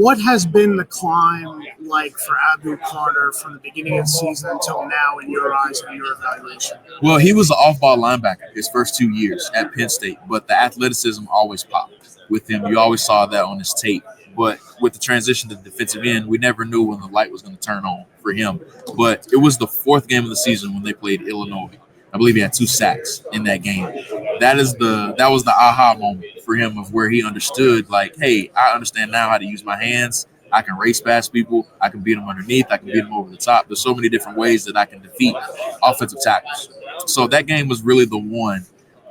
What has been the climb like for Abdul Carter from the beginning of the season until now in your eyes and your evaluation? Well, he was an off-ball linebacker his first 2 years at Penn State, but the athleticism always popped with him. You always saw that on his tape. But with the transition to defensive end, we never knew when the light was going to turn on for him. But it was the fourth game of the season when they played Illinois. I believe he had 2 sacks in that game. That was the aha moment for him of where he understood, like, hey, I understand now how to use my hands. I can race past people. I can beat them underneath. I can beat them over the top. There's so many different ways that I can defeat offensive tackles. So that game was really the one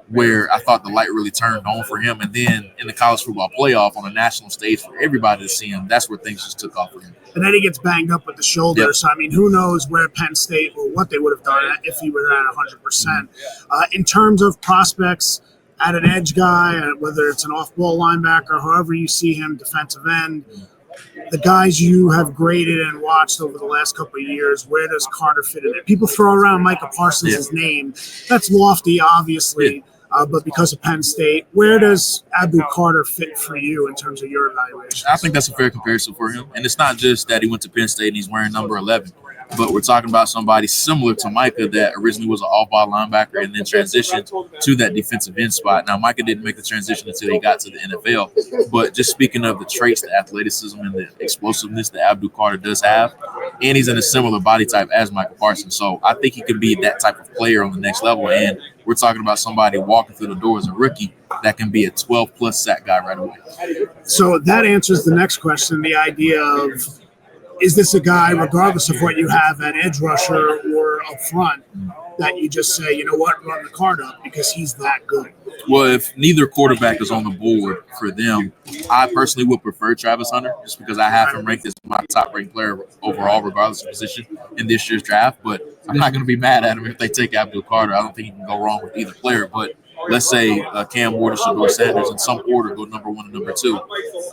where I thought the light really turned on for him. And then in the college football playoff on a national stage for everybody to see him, that's where things just took off for him. And then he gets banged up with the shoulder. Yep. So, I mean, who knows where Penn State or what they would have done if he were at 100%. In terms of prospects at an edge guy, whether it's an off-ball linebacker, however you see him, defensive end, the guys you have graded and watched over the last couple of years, where does Carter fit in it? People throw around Micah Parsons' name. That's lofty, obviously. Yeah. But because of Penn State, where does Abdul Carter fit for you in terms of your evaluation? I think that's a fair comparison for him. And it's not just that he went to Penn State and he's wearing number 11, but we're talking about somebody similar to Micah that originally was an all-ball linebacker and then transitioned to that defensive end spot. Now, Micah didn't make the transition until he got to the NFL, but just speaking of the traits, the athleticism and the explosiveness that Abdul Carter does have, and he's in a similar body type as Micah Parsons. So I think he could be that type of player on the next level. And we're talking about somebody walking through the door as a rookie that can be a 12-plus sack guy right away. So that answers the next question, the idea of, is this a guy, regardless of what you have at edge rusher or up front, that you just say, you know what, run the card up because he's that good? Well, if neither quarterback is on the board for them, I personally would prefer Travis Hunter just because I have him ranked as my top-ranked player overall, regardless of position in this year's draft. But I'm not going to be mad at him if they take Abdul Carter. I don't think you can go wrong with either player. But let's say Cam Ward or Shedeur Sanders in some order go number 1 and number 2.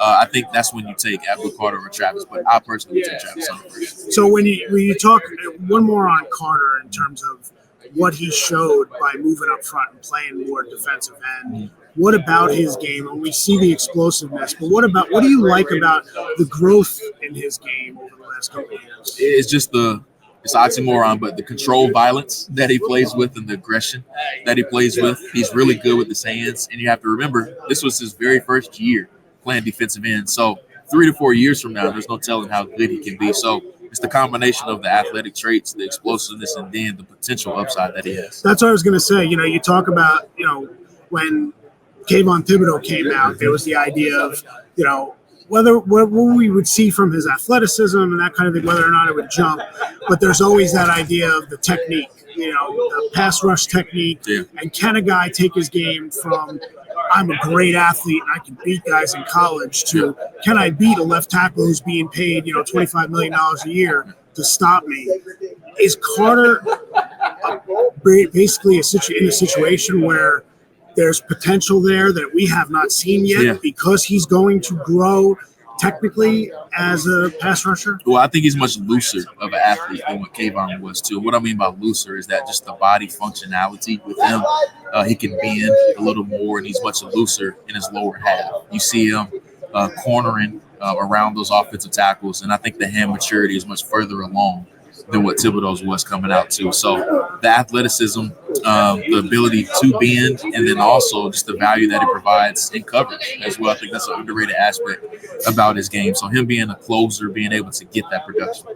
I think that's when you take Abdul Carter or Travis. But I personally would take Travis Hunter first. So when you talk one more on Carter in terms of what he showed by moving up front and playing more defensive end. What about his game? And we see the explosiveness, but what do you like about the growth in his game over the last couple of years? It's just it's oxymoron, but the controlled violence that he plays with and the aggression that he plays with, he's really good with his hands. And you have to remember, this was his very first year playing defensive end. So 3 to 4 years from now, there's no telling how good he can be. So it's the combination of the athletic traits, the explosiveness, and then the potential upside that he has. That's what I was going to say. You know, you talk about, when Kayvon Thibodeau came out, there was the idea of, what we would see from his athleticism and that kind of thing, whether or not it would jump. But there's always that idea of the technique, the pass rush technique. Yeah. And can a guy take his game from I'm a great athlete and I can beat guys in college to can I beat a left tackle who's being paid, $25 million a year to stop me? Is Carter basically in a situation where there's potential there that we have not seen yet because he's going to grow technically as a pass rusher? Well, I think he's much looser of an athlete than what Kayvon was too. What I mean by looser is that just the body functionality with him, he can bend a little more and he's much looser in his lower half. You see him cornering around those offensive tackles, and I think the hand maturity is much further along than what Thibodeau's was coming out to. So the athleticism, the ability to bend, and then also just the value that it provides in coverage as well. I think that's an underrated aspect about his game. So him being a closer, being able to get that production.